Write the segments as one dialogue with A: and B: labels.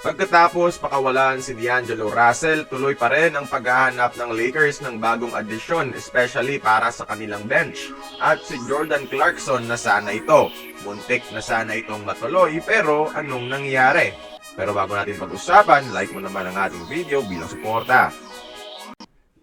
A: Pagkatapos pakawalan si D'Angelo Russell, tuloy pa rin ang paghahanap ng Lakers ng bagong addition, especially para sa kanilang bench. At si Jordan Clarkson na sana ito. Muntik na sana itong matuloy, pero anong nangyari? Pero bago natin pag-usapan, like mo naman ang ating video bilang suporta.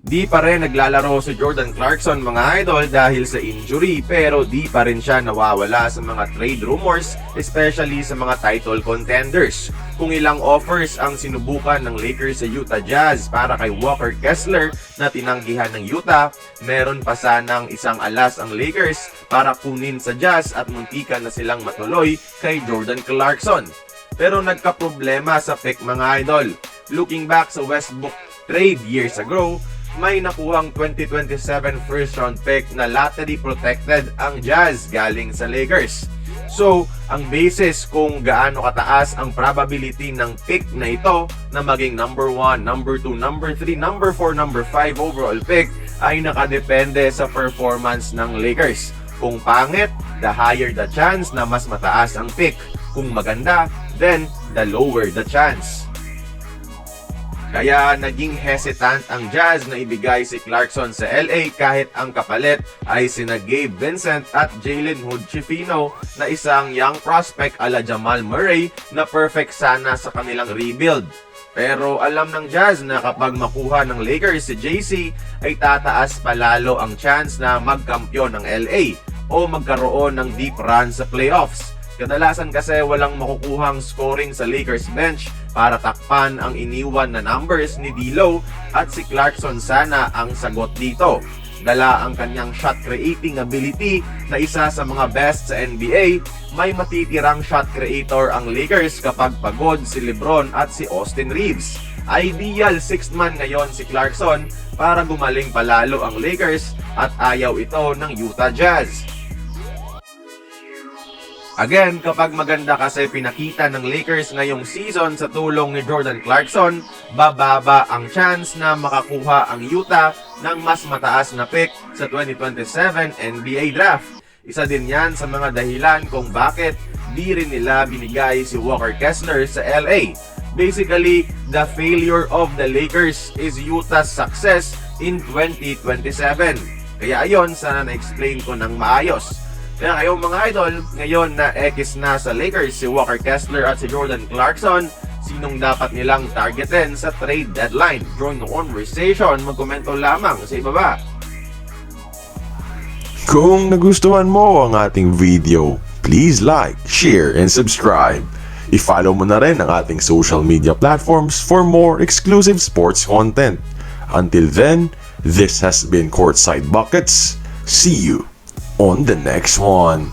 A: Di pa rin naglalaro si Jordan Clarkson mga idol dahil sa injury, pero di pa rin siya nawawala sa mga trade rumors, especially sa mga title contenders. Kung ilang offers ang sinubukan ng Lakers sa Utah Jazz para kay Walker Kessler na tinanggihan ng Utah, meron pa sanang isang alas ang Lakers para kunin sa Jazz at muntikan na silang matuloy kay Jordan Clarkson. Pero nagkaproblema sa pick mga idol. Looking back sa Westbrook trade years ago, may nakuhang 2027 first round pick na lottery protected ang Jazz galing sa Lakers. So, ang basis kung gaano kataas ang probability ng pick na ito na maging number 1, number 2, number 3, number 4, number 5 overall pick ay nakadepende sa performance ng Lakers. Kung pangit, the higher the chance na mas mataas ang pick. Kung maganda, then the lower the chance. Kaya naging hesitant ang Jazz na ibigay si Clarkson sa LA kahit ang kapalit ay sina Gabe Vincent at Jalen Hood-Schifino na isang young prospect ala Jamal Murray na perfect sana sa kanilang rebuild. Pero alam ng Jazz na kapag makuha ng Lakers si JC ay tataas palalo ang chance na magkampyon ng LA o magkaroon ng deep run sa playoffs. Kadalasan kasi walang makukuhang scoring sa Lakers bench para takpan ang iniwan na numbers ni D'Lo at si Clarkson sana ang sagot dito. Dala ang kanyang shot creating ability na isa sa mga best sa NBA, may matitirang shot creator ang Lakers kapag pagod si LeBron at si Austin Reeves. Ideal sixth man ngayon si Clarkson para gumaling palalo ang Lakers at ayaw ito ng Utah Jazz. Again, kapag maganda kasi pinakita ng Lakers ngayong season sa tulong ni Jordan Clarkson, bababa ang chance na makakuha ang Utah ng mas mataas na pick sa 2027 NBA Draft. Isa din yan sa mga dahilan kung bakit di rin nila binigay si Walker Kessler sa LA. Basically, the failure of the Lakers is Utah's success in 2027. Kaya ayon, sana na-explain ko ng maayos. Kaya kayo mga idol, ngayon na X na sa Lakers si Walker Kessler at si Jordan Clarkson, sinong dapat nilang targetin sa trade deadline? Join the conversation, magkomento lamang sa ibaba.
B: Kung nagustuhan mo ang ating video, please like, share, and subscribe. I-follow mo na rin ang ating social media platforms for more exclusive sports content. Until then, this has been Courtside Buckets. See you on the next one.